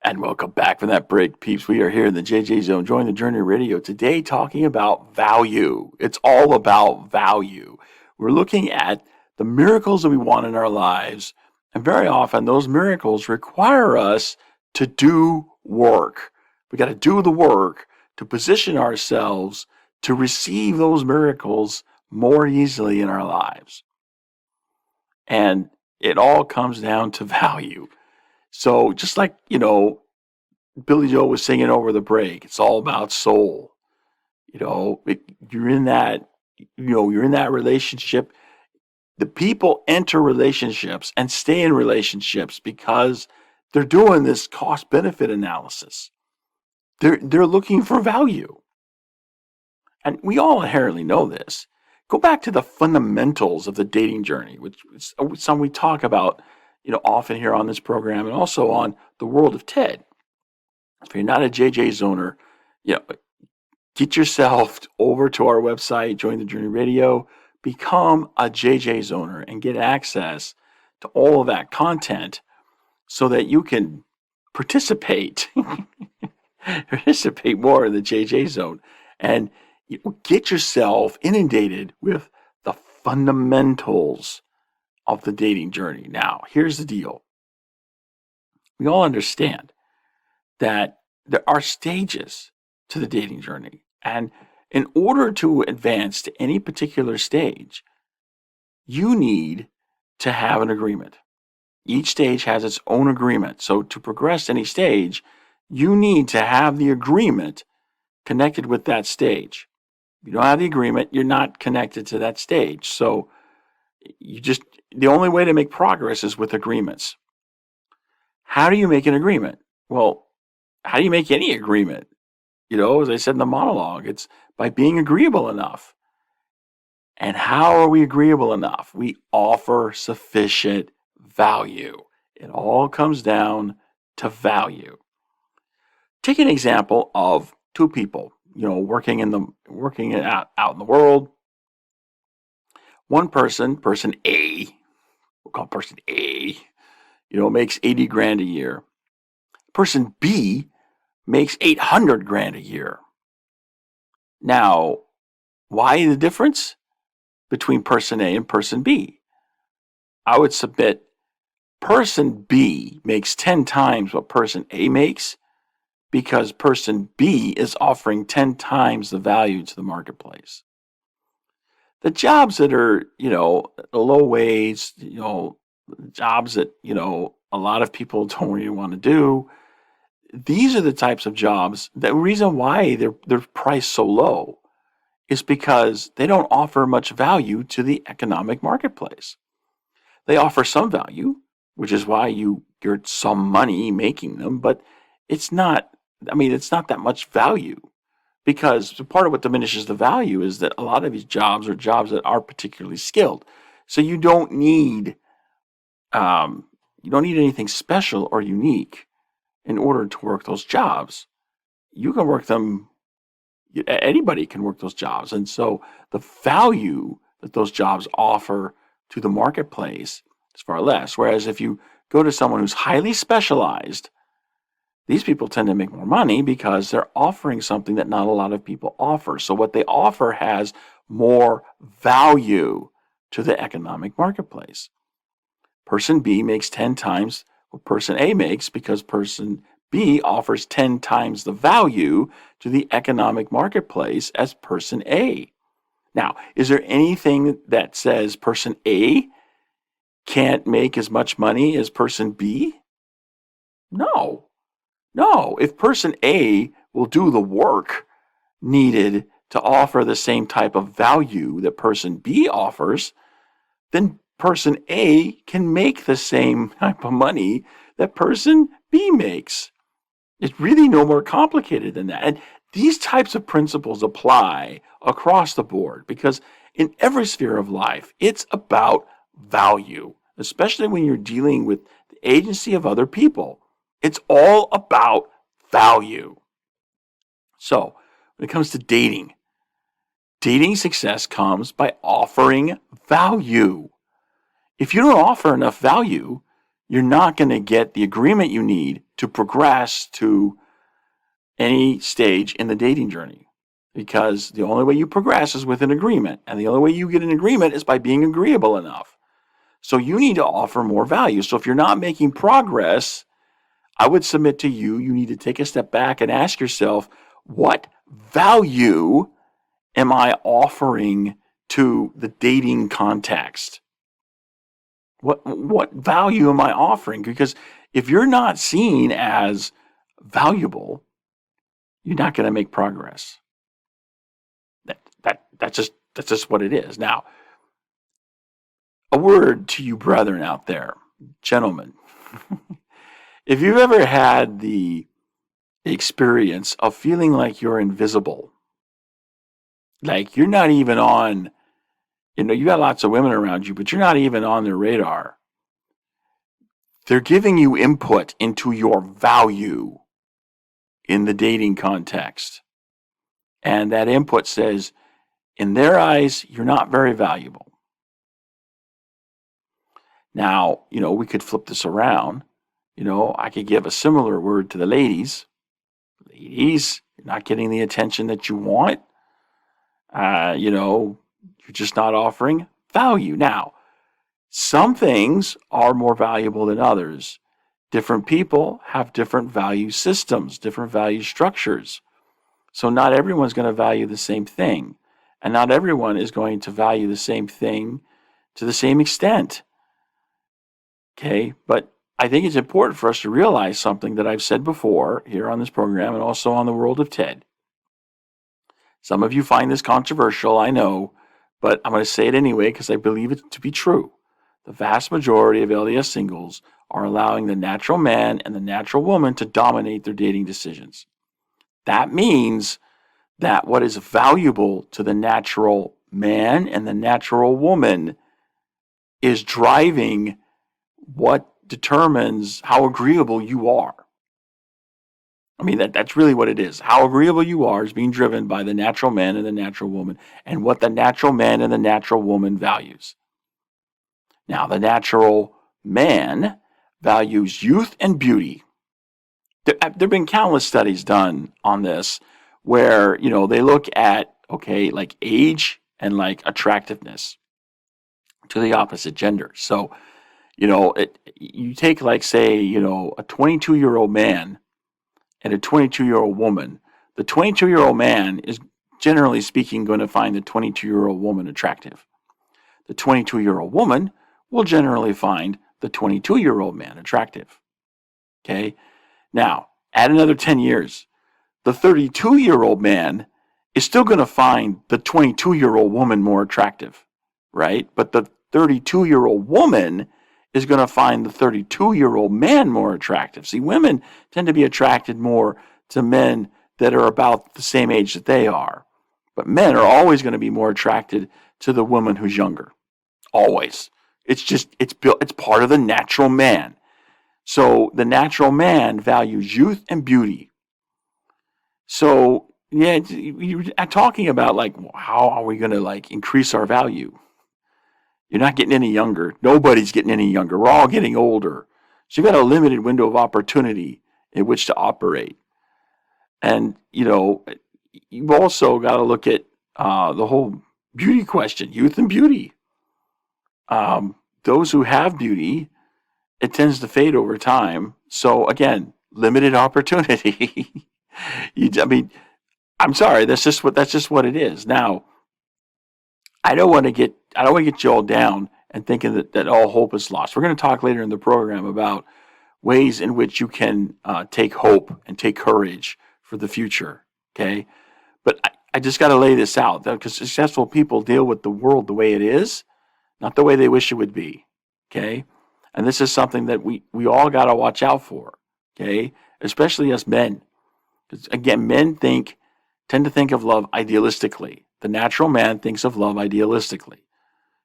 And welcome back from that break, peeps. We are here in the JJ Zone. Join the Journey Radio today talking about value. It's all about value. We're looking at the miracles that we want in our lives. And very often, those miracles require us to do work. We got to do the work to position ourselves to receive those miracles more easily in our lives. And it all comes down to value. So just like, Billy Joe was singing over the break, it's all about soul. You're in that, you're in that relationship. The people enter relationships and stay in relationships because they're doing this cost benefit analysis. They're looking for value. And we all inherently know this. Go back to the fundamentals of the dating journey, which is something we talk about, often here on this program and also on the World of Ted. If you're not a JJ Zoner, get yourself over to our website, join the Journey Radio, become a JJ Zoner and get access to all of that content so that you can participate more in the JJ Zone and get yourself inundated with the fundamentals of the dating journey. Now, here's the deal. We all understand that there are stages to the dating journey. And in order to advance to any particular stage, you need to have an agreement. Each stage has its own agreement. So to progress any stage, you need to have the agreement connected with that stage. If you don't have the agreement, you're not connected to that stage. So the only way to make progress is with agreements. How do you make an agreement? Well, how do you make any agreement? As I said in the monologue, it's by being agreeable enough. And how are we agreeable enough? We offer sufficient value. It all comes down to Take an example of two people, working out in the world. One person A, we'll call person A, makes 80 grand a year. Person B makes 800 grand a year. Now, why the difference between person A and person B? I would submit person B makes 10 times what person A makes because person B is offering 10 times the value to the marketplace. The jobs that are, low wage, jobs that, a lot of people don't really want to do, these are the types of jobs. The reason why they're priced so low is because they don't offer much value to the economic marketplace. They offer some value, which is why you get some money making them, but it's not that much value because part of what diminishes the value is that a lot of these jobs are jobs that are particularly skilled. So you don't need anything special or unique in order to work those jobs. You can work them, anybody can work those jobs. And so the value that those jobs offer to the marketplace is far less. Whereas if you go to someone who's highly specialized, these people tend to make more money because they're offering something that not a lot of people offer. So what they offer has more value to the economic marketplace. Person B makes 10 times what person A makes because person B offers 10 times the value to the economic marketplace as person A. Now, is there anything that says person A can't make as much money as person B? No. If person A will do the work needed to offer the same type of value that person B offers, then person A can make the same type of money that person B makes. It's really no more complicated than that. And these types of principles apply across the board because in every sphere of life, it's about value, especially when you're dealing with the agency of other people. It's all about value. So when it comes to dating success comes by offering value. If you don't offer enough value, you're not going to get the agreement you need to progress to any stage in the dating journey, because the only way you progress is with an agreement, and the only way you get an agreement is by being agreeable enough. So you need to offer more value. So if you're not making progress, I would submit to you, you need to take a step back and ask yourself, what value am I offering to the dating context? What value am I offering? Because if you're not seen as valuable, you're not going to make progress. That's just what it is. Now, a word to you brethren out there, gentlemen. If you've ever had the experience of feeling like you're invisible, like you're not even on, you got lots of women around you, but you're not even on their radar. They're giving you input into your value in the dating context. And that input says, in their eyes, you're not very valuable. Now, we could flip this around. I could give a similar word to the ladies. Ladies, you're not getting the attention that you want. You're just not offering value. Now, some things are more valuable than others. Different people have different value systems, different value structures. So not everyone's going to value the same thing. And not everyone is going to value the same thing to the same extent. Okay, but I think it's important for us to realize something that I've said before here on this program and also on the World of Ted. Some of you find this controversial, I know, but I'm going to say it anyway because I believe it to be true. The vast majority of LDS singles are allowing the natural man and the natural woman to dominate their dating decisions. That means that what is valuable to the natural man and the natural woman is driving what determines how agreeable you are. I mean, that's really what it is. How agreeable you are is being driven by the natural man and the natural woman and what the natural man and the natural woman values. Now, the natural man values youth and beauty. There have been countless studies done on this where, they look at, like age and like attractiveness to the opposite gender. So, you take like, say, a 22-year-old man and a 22-year-old woman. The 22-year-old man is generally speaking going to find the 22-year-old woman attractive. The 22-year-old woman will generally find the 22-year-old man attractive. Okay? Now, add another 10 years. The 32-year-old man is still going to find the 22-year-old woman more attractive, right? But the 32-year-old woman is going to find the 32-year-old man more attractive. See, women tend to be attracted more to men that are about the same age that they are. But men are always going to be more attracted to the woman who's younger. Always. It's part of the natural man. So the natural man values youth and beauty. So, yeah, you're talking about like, how are we going to like increase our value? You're not getting any younger. Nobody's getting any younger. We're all getting older. So you've got a limited window of opportunity in which to operate. And, you've also got to look at the whole beauty question, youth and beauty. Those who have beauty, it tends to fade over time. So again, limited opportunity. I'm sorry. That's just what it is. Now, I don't want to get you all down and thinking that all hope is lost. We're going to talk later in the program about ways in which you can take hope and take courage for the future. Okay, but I just got to lay this out because successful people deal with the world the way it is, not the way they wish it would be. Okay, and this is something that we all got to watch out for. Okay, especially us men. Because again, men tend to think of love idealistically. The natural man thinks of love idealistically.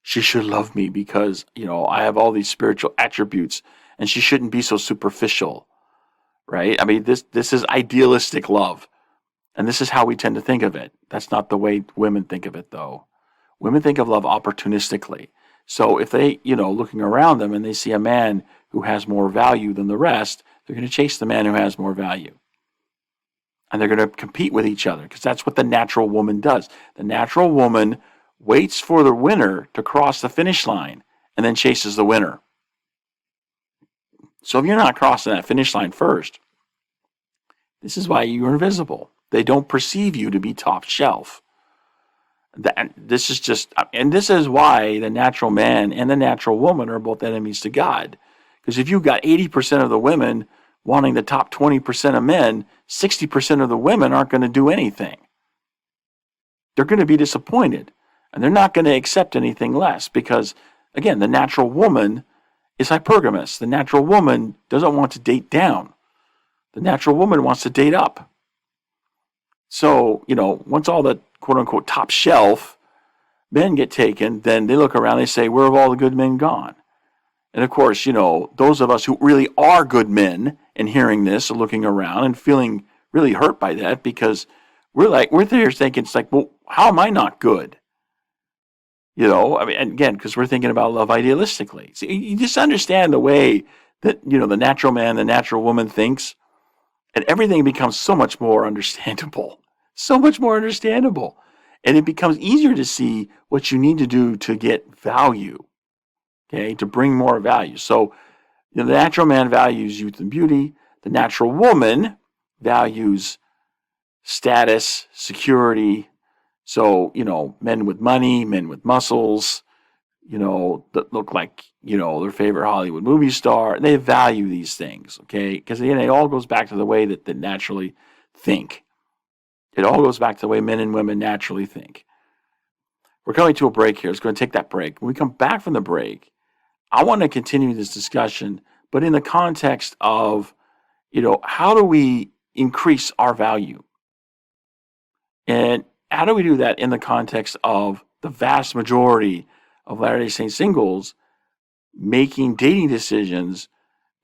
She should love me because, I have all these spiritual attributes and she shouldn't be so superficial, right? I mean, this is idealistic love. And this is how we tend to think of it. That's not the way women think of it, though. Women think of love opportunistically. So if they, looking around them and they see a man who has more value than the rest, They're going to chase the man who has more value. And they're going to compete with each other because that's what the natural woman does. The natural woman waits for the winner to cross the finish line and then chases the winner. So if you're not crossing that finish line first, this is why you're invisible. They don't perceive you to be top shelf. This is why the natural man and the natural woman are both enemies to God. Because if you've got 80% of the women wanting the top 20% of men, 60% of the women aren't going to do anything. They're going to be disappointed. And they're not going to accept anything less because, again, the natural woman is hypergamous. The natural woman doesn't want to date down. The natural woman wants to date up. So, once all the quote-unquote top shelf men get taken, then they look around, they say, where have all the good men gone? And of course, those of us who really are good men and hearing this are looking around and feeling really hurt by that because we're there thinking, it's like, well, how am I not good? And again, because we're thinking about love idealistically. See, you just understand the way that, the natural man, the natural woman thinks, and everything becomes so much more understandable. So much more understandable. And it becomes easier to see what you need to do to get value, okay, to bring more value. So the natural man values youth and beauty. The natural woman values status, security. So, men with money, men with muscles, that look like, their favorite Hollywood movie star. They value these things, okay? Because, again, it all goes back to the way that they naturally think. It all goes back to the way men and women naturally think. We're coming to a break here. It's going to take that break. When we come back from the break, I want to continue this discussion, but in the context of, how do we increase our value? And how do we do that in the context of the vast majority of Latter-day Saint singles making dating decisions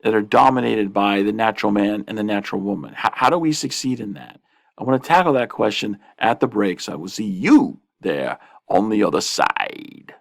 that are dominated by the natural man and the natural woman? How do we succeed in that? I want to tackle that question at the break, so I will see you there on the other side.